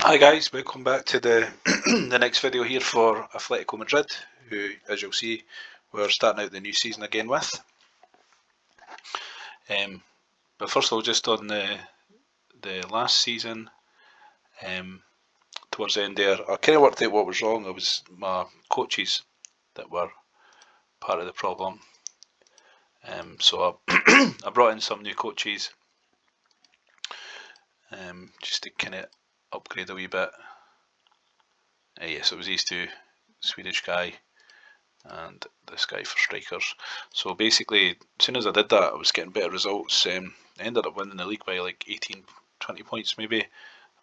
Hi guys, welcome back to the the next video here for Atletico Madrid, who, as you'll see, we're starting out the new season again with. But first of all, just on the last season, towards the end there, I kind of worked out what was wrong. It was my coaches that were part of the problem. So I brought in some new coaches, just to kind of upgrade a wee bit. Yes, it was these two, Swedish guy and this guy for strikers. So basically, as soon as I did that, I was getting better results. I ended up winning the league by like 18, 20 points maybe.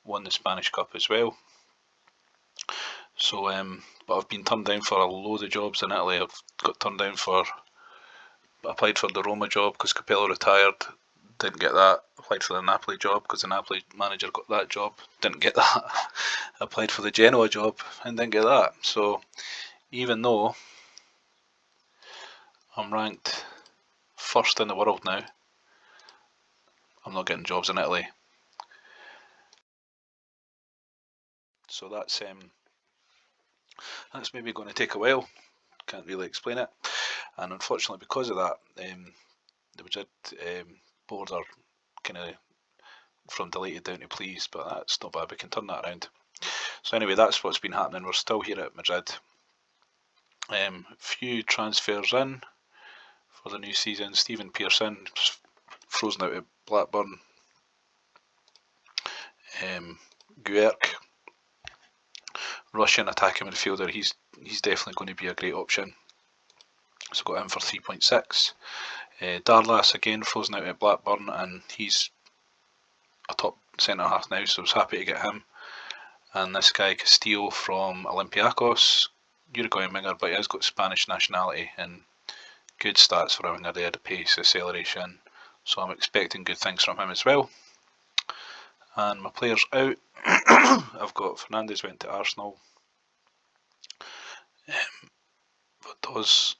Won the Spanish Cup as well. So, but I've been turned down for a load of jobs in Italy. I've got turned down for, applied for the Roma job because Capello retired, didn't get that. Applied for the Napoli job because the Napoli manager got that job, didn't get that. Applied for the Genoa job and didn't get that. So even though I'm ranked first in the world now, I'm not getting jobs in Italy. So that's maybe going to take a while. Can't really explain it. And unfortunately, because of that, the Madrid board are kind of from delighted down to pleased, but that's not bad. We can turn that around. So anyway, that's what's been happening. We're still here at Madrid. Few transfers in for the new season. Stephen Pearson frozen out at Blackburn. Guerk, Russian attacking midfielder. He's definitely going to be a great option. So got him for 3.6. Darlas again frozen out at Blackburn, and he's a top centre half now, so I was happy to get him. And this guy Castillo from Olympiacos, Uruguayan winger, but he has got Spanish nationality and good stats for a winger there, the pace, acceleration. So I'm expecting good things from him as well. And my players out, I've got Fernandes went to Arsenal. Vodovos,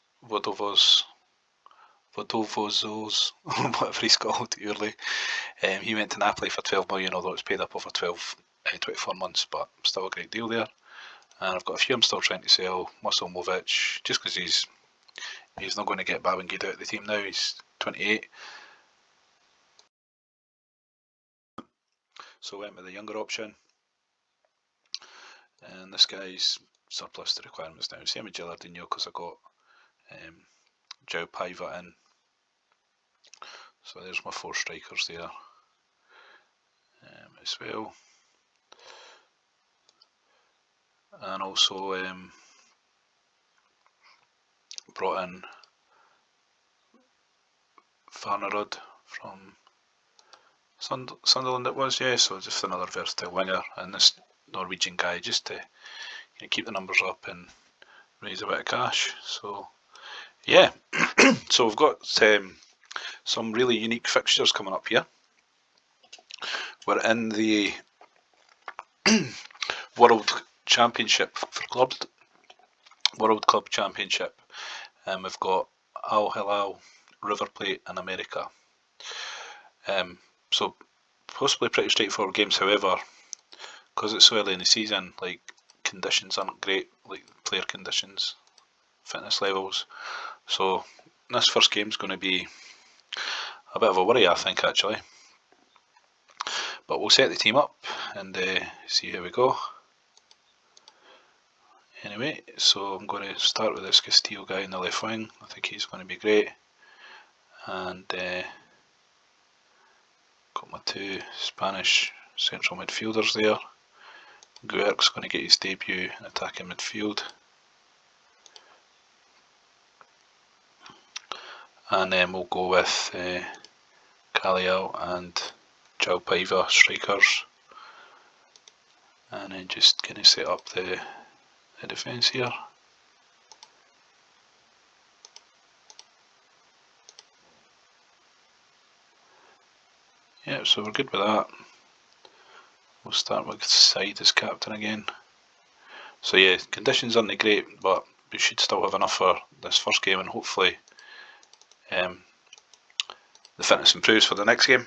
whatever he's called, Urley. He went to Napoli for 12 million, although it's paid up over 24 months, but still a great deal there. And I've got a few I'm still trying to sell. Muslimovic, just because he's not going to get Babangida out of the team now. He's 28. So I went with the younger option. And this guy's surplus to requirements now. Same with Gilardino because I got João Paiva in. So there's my 4 strikers there as well. And also brought in Farnerud from Sunderland it was, yeah, so just another versatile winger, and this Norwegian guy just to keep the numbers up and raise a bit of cash. So yeah, so we've got some really unique fixtures coming up here. We're in the World Championship for clubs, World Club Championship, and we've got Al Hilal, River Plate and America. So possibly pretty straightforward games. However, because it's so early in the season, like conditions aren't great, like player conditions, fitness levels. So this first game's going to be a bit of a worry, I think, actually. But we'll set the team up and see how we go. Anyway, so I'm going to start with this Castillo guy in the left wing. I think he's going to be great. And got my 2 Spanish central midfielders there. Guerk's going to get his debut in attacking midfield. And then we'll go with Caglial and João Paiva strikers. And then just kind of set up the defence here. Yeah, so we're good with that. We'll start with Side as captain again. So yeah, conditions aren't great, but we should still have enough for this first game, and hopefully the fitness improves for the next game.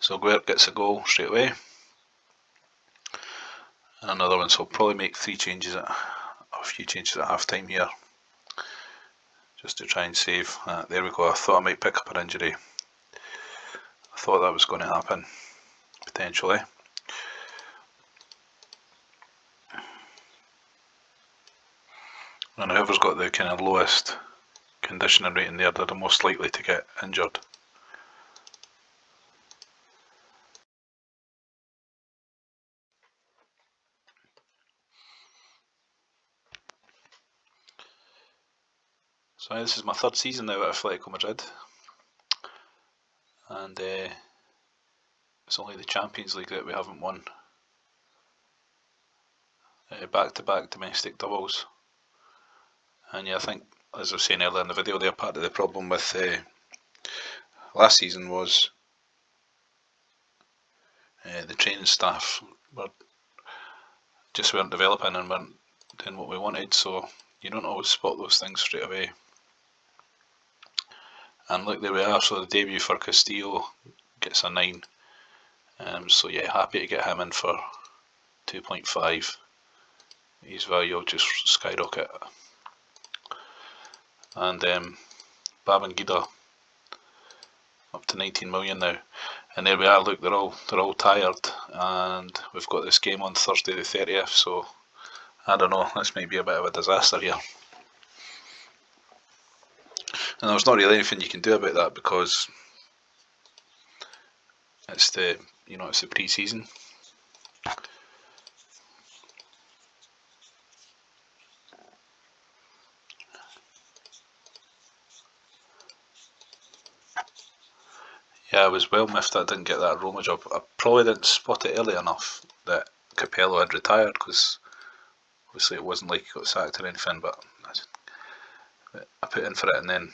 So Guert gets a goal straight away. And another one, so I'll probably make a few changes at half time here, just to try and save. There we go. I thought I might pick up an injury. I thought that was going to happen, potentially. And whoever's got the kind of lowest conditioning rating there, they're the most likely to get injured. So this is my third season now at Atletico Madrid, and it's only the Champions League that we haven't won. Back-to-back domestic doubles. And yeah, I think, as I was saying earlier in the video there, part of the problem with last season was the training staff weren't developing and weren't doing what we wanted, so you don't always spot those things straight away. And look, there we are, so the debut for Castillo gets a 9. So yeah, happy to get him in for 2.5. His value will just skyrocket. And Babangida up to 19 million now. And there we are, look, they're all tired, and we've got this game on Thursday the 30th, so I don't know, this might be a bit of a disaster here. And there's not really anything you can do about that, because it's the pre-season. Yeah, I was well miffed I didn't get that Roma job. I probably didn't spot it early enough that Capello had retired, because obviously it wasn't like he got sacked or anything, but I put in for it and then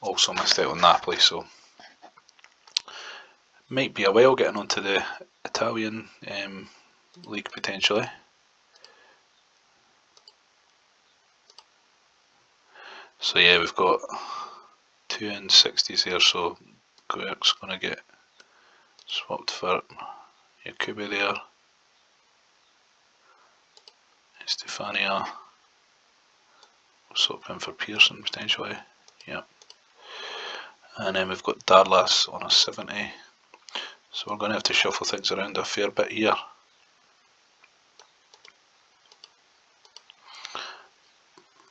also missed out on Napoli, so might be a while getting onto the Italian league potentially. So yeah, we've got 2 in 60s here, so Guert's going to get swapped for Yakubu there. Stefania. We'll swap him for Pearson potentially. Yep. And then we've got Darlas on a 70. So we're going to have to shuffle things around a fair bit here.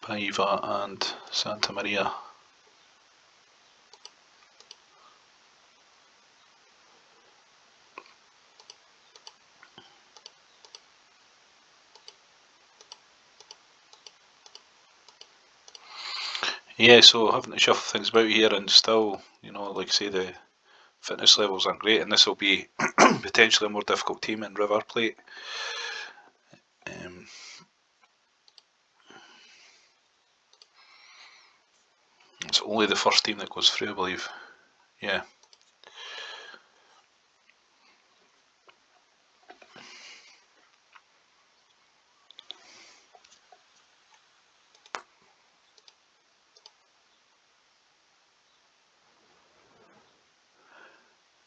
Paiva and Santa Maria. Yeah, so having to shuffle things about here, and still, like I say, the fitness levels aren't great, and this will be potentially a more difficult team in River Plate. It's only the first team that goes through, I believe. Yeah.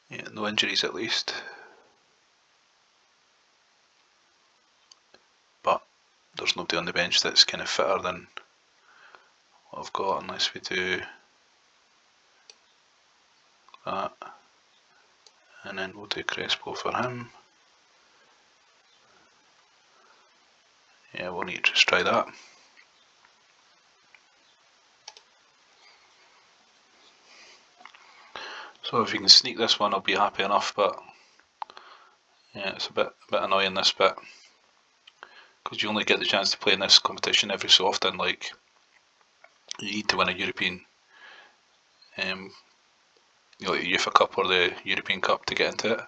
Yeah, no injuries at least. But there's nobody on the bench that's kind of fitter than what I've got, unless we do that. And then we'll do Crespo for him. Yeah, we'll need to just try that. So if you can sneak this one, I'll be happy enough, but yeah, it's a bit annoying, this bit, because you only get the chance to play in this competition every so often. Like, you need to win a European, like the UEFA Cup or the European Cup to get into it.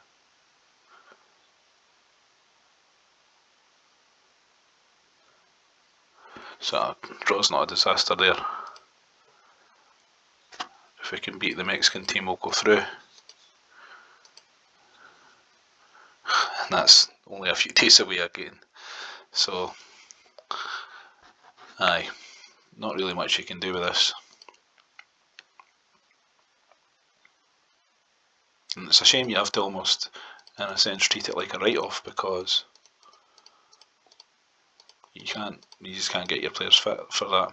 So draw's not a disaster there. If we can beat the Mexican team, we'll go through. And that's only a few days away again. So, aye, not really much you can do with this. And it's a shame you have to almost, in a sense, treat it like a write-off, because you just can't get your players fit for that.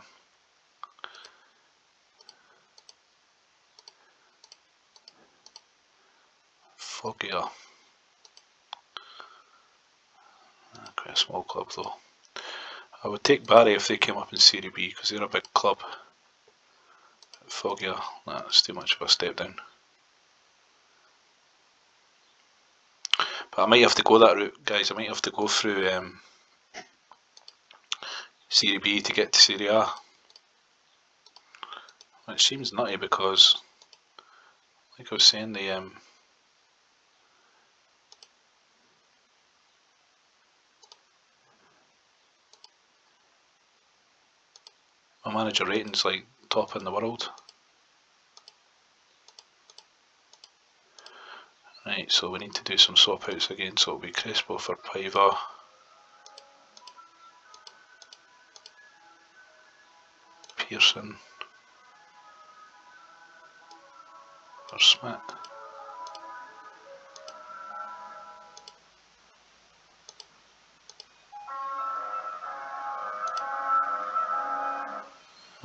Foggia. Quite a small club though. I would take Barry if they came up in Serie B, because they're a big club. Foggia, that's too much of a step down. But I might have to go that route, guys. I might have to go through Serie B to get to Serie A. Which seems nutty, because, like I was saying, my manager rating's like top in the world. Right, so we need to do some swap outs again, so it'll be Crespo for Paiva. Pearson for Smith.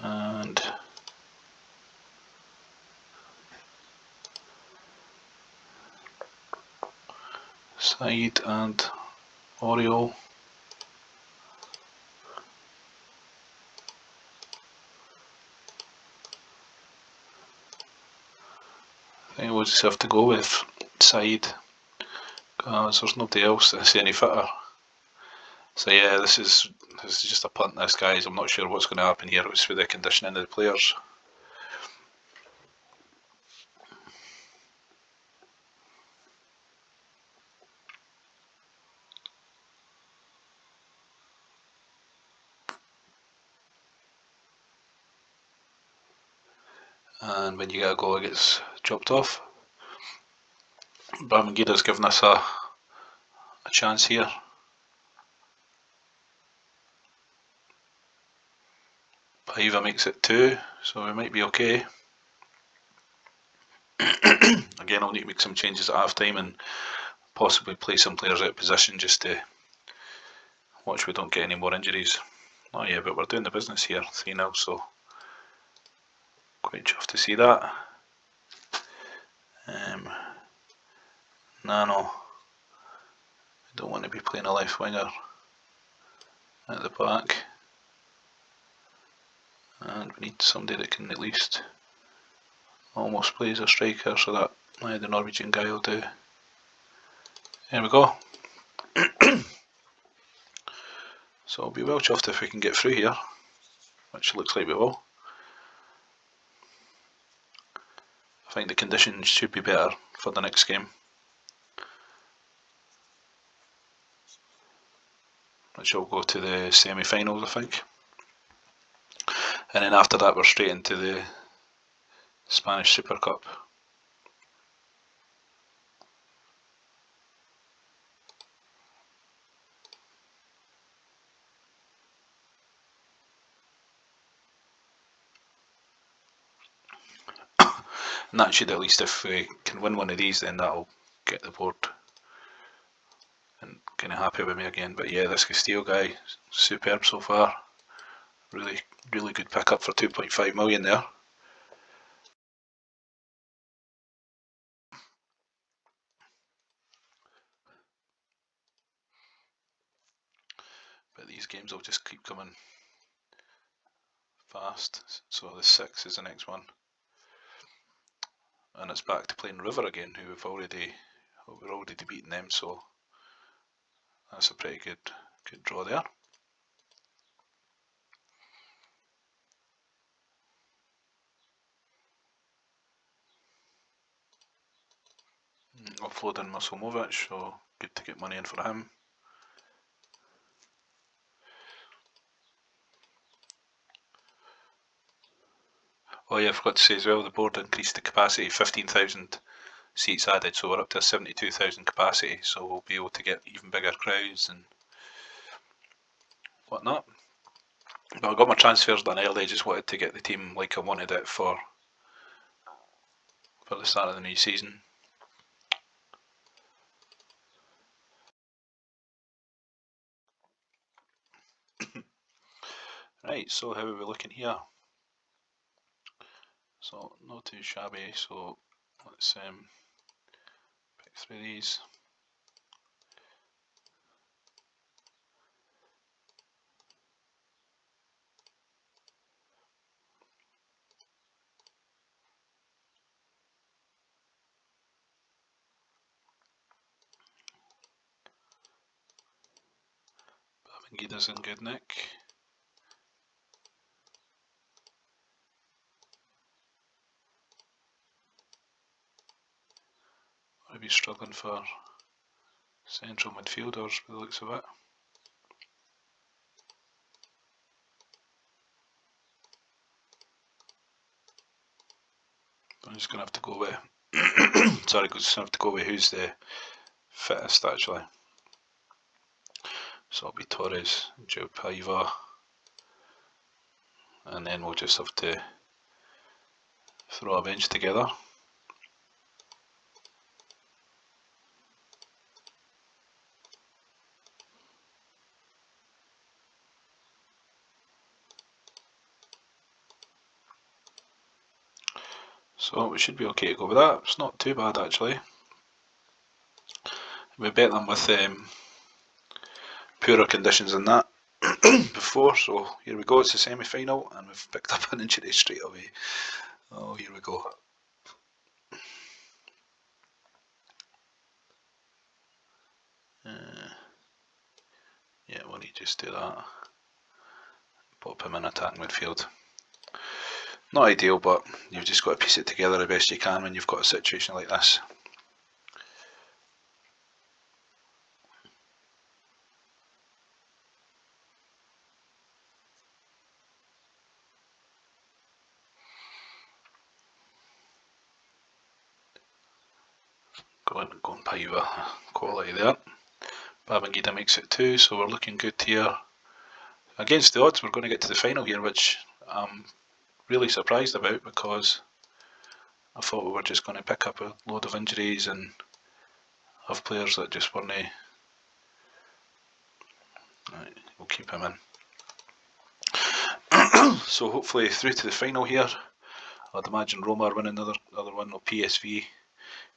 And Said and Oriole. I think we'll just have to go with Said, because there's nobody else that's any fitter. So yeah, this is just a punt, this, guys. I'm not sure what's going to happen here with the conditioning of the players. And when you get a goal, it gets chopped off. Bramangira's given us a chance here. Paiva makes it 2, so we might be okay. Again, I'll need to make some changes at half time and possibly play some players out of position just to watch we don't get any more injuries. Oh yeah, but we're doing the business here, 3-0, so quite chuffed to see that. Nano, I don't want to be playing a left winger at the back, and we need somebody that can at least almost play as a striker, so that the Norwegian guy will do. There we go. So I'll be well chuffed if we can get through here, which looks like we will. I think the conditions should be better for the next game, which will go to the semi-finals, I think. And then after that we're straight into the Spanish Super Cup. And that should, at least if we can win one of these, then that'll get the board and kind of happy with me again. But yeah, this Castillo guy, superb so far. Really good pickup for 2.5 million there. But these games will just keep coming fast. So the 6 is the next one. And it's back to playing River again, who we're already beating them, so that's a pretty good draw there. Offloading Musilmovic, so good to get money in for him. Oh yeah, I forgot to say as well, the board increased the capacity, 15,000 seats added, so we're up to a 72,000 capacity, so we'll be able to get even bigger crowds and whatnot. But I got my transfers done early, I just wanted to get the team like I wanted it for the start of the new season. Right, so how are we looking here? So not too shabby, so let's pick through these. Babangida's in good nick. I'll be struggling for central midfielders by the looks of it. I'm just going to have to go with sorry, I'm just going to have to go with who's the fittest actually. So it'll be Torres, Joe Paiva, and then we'll just have to throw a bench together. So we should be okay to go with that. It's not too bad actually. We bet them with poorer conditions than that before, so here we go, it's the semi-final and we've picked up an injury straight away. Oh, here we go. Yeah, we'll need to just do that. Pop him in attacking midfield. Not ideal, but you've just got to piece it together the best you can when you've got a situation like this. Go and pay you a quality there. Babangida makes it 2, so we're looking good here. Against the odds, we're going to get to the final here, which I'm really surprised about because I thought we were just going to pick up a load of injuries and have players that just weren't. Right, we'll keep him in. So hopefully through to the final here. I'd imagine Roma are winning another one, or PSV,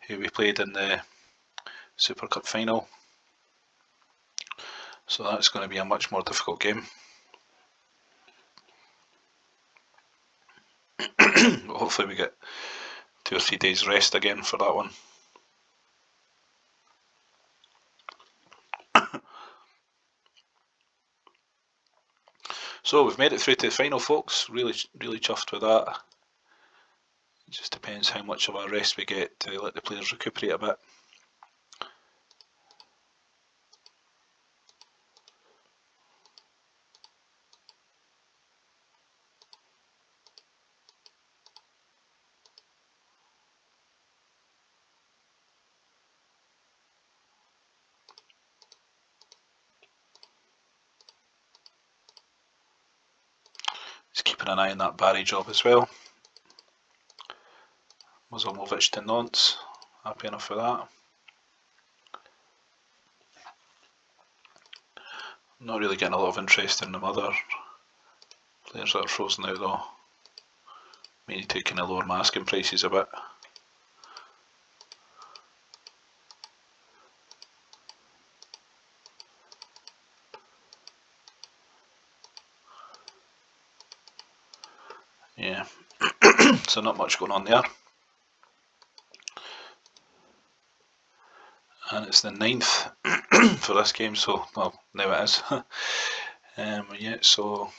who we played in the Super Cup final. So that's going to be a much more difficult game. Hopefully we get 2 or 3 days rest again for that one. So we've made it through to the final, folks. Really chuffed with that. It just depends how much of a rest we get to let the players recuperate a bit. Just keeping an eye on that Barry job as well. Muzomovic to Nantes, happy enough for that. Not really getting a lot of interest in the other players that are frozen out though. We need to kind of lower my asking prices a bit. Yeah, so not much going on there. And it's the 9th for this game, so, well, now it is. Yeah, so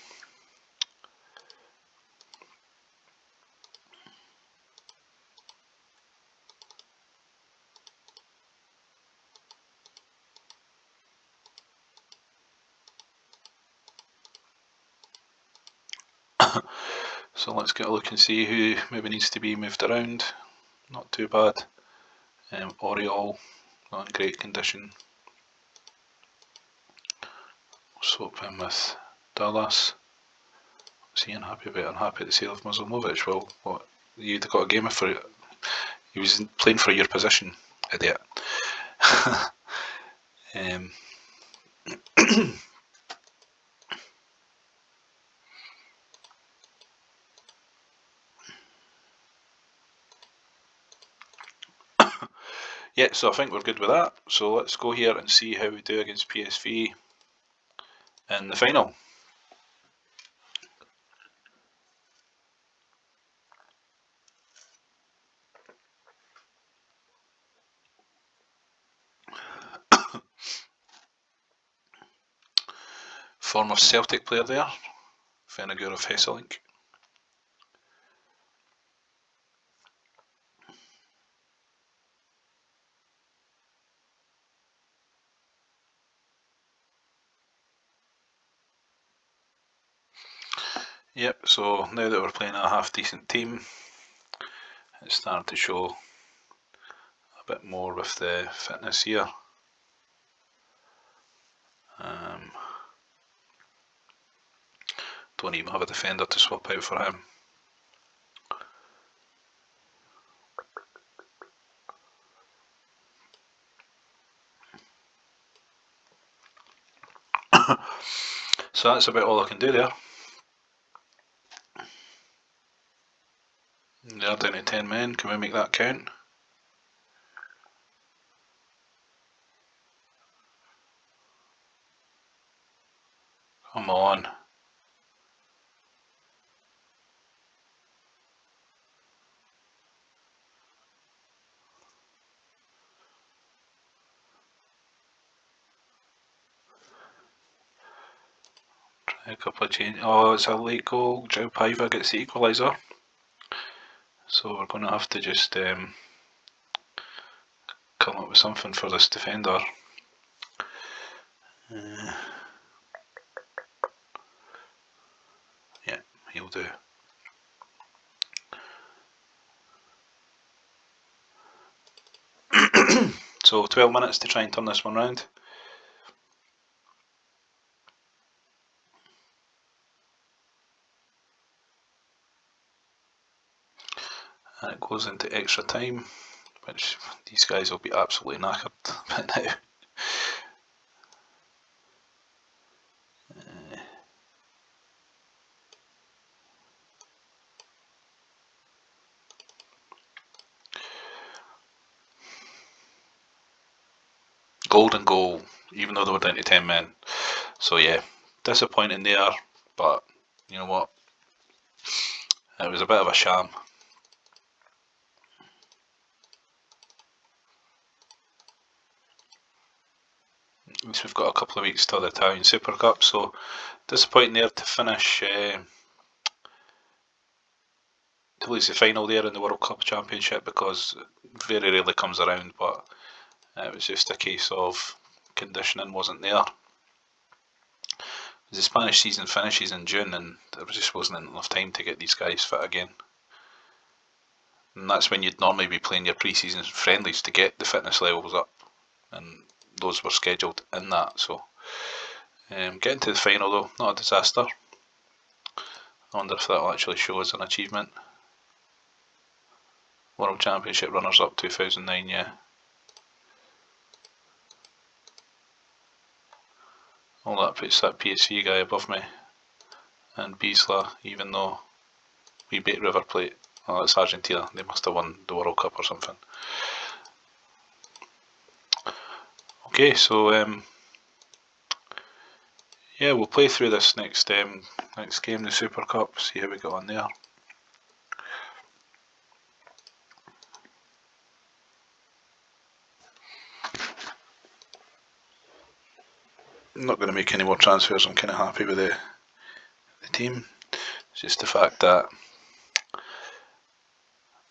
so let's get a look and see who maybe needs to be moved around. Not too bad. Oriol, not in great condition. Swap him with Dallas. What's he unhappy about? Unhappy at the sale of Muzomovic. Well, what? You'd got a game for it. He was playing for your position, idiot. Yeah, so I think we're good with that. So let's go here and see how we do against PSV in the final. Former Celtic player there, Venegur of Hesselink. Yep, so now that we're playing a half decent team, it's starting to show a bit more with the fitness here. Don't even have a defender to swap out for him. So that's about all I can do there. They're down to 10 men, can we make that count? Come on. Try a couple of changes. Oh, it's a late goal. Joe Paiva gets the equaliser. So we're going to have to just come up with something for this defender. Yeah, he'll do. So 12 minutes to try and turn this one round. And it goes into extra time, which these guys will be absolutely knackered by now. Golden goal, even though they were down to 10 men. So yeah, disappointing there, but you know what? It was a bit of a sham. At least we've got a couple of weeks till the Italian Super Cup, so disappointing there to finish, to lose the final there in the World Cup Championship, because it very rarely comes around, but it was just a case of conditioning wasn't there. The Spanish season finishes in June and there just wasn't enough time to get these guys fit again. And that's when you'd normally be playing your pre-season friendlies to get the fitness levels up, and those were scheduled in that. So getting to the final though, not a disaster. I wonder if that'll actually show as an achievement. World Championship runners-up 2009, yeah. All that puts that PSV guy above me, and Biesla, even though we beat River Plate. Oh, it's Argentina, they must have won the World Cup or something. Okay, so yeah, we'll play through this next game, the Super Cup, see how we got on there. I'm not going to make any more transfers, I'm kind of happy with the team. It's just the fact that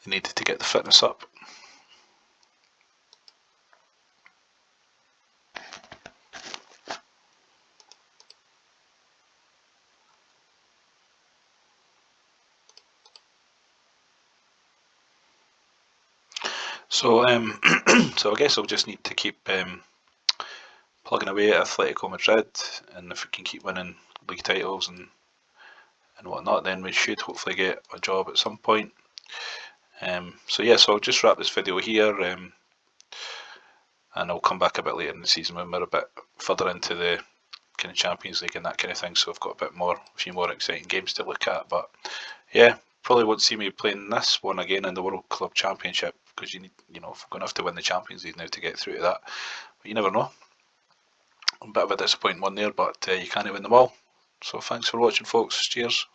they needed to get the fitness up. So, so I guess I'll just need to keep plugging away at Atletico Madrid, and if we can keep winning league titles and whatnot, then we should hopefully get a job at some point. So yeah, so I'll just wrap this video here, and I'll come back a bit later in the season when we're a bit further into the kind of Champions League and that kind of thing, so I've got a few more exciting games to look at. But yeah, probably won't see me playing this one again in the World Club Championship because you need, if we're going to have to win the Champions League now to get through to that. But you never know. A bit of a disappointing one there, but you can't win them all. So thanks for watching, folks. Cheers.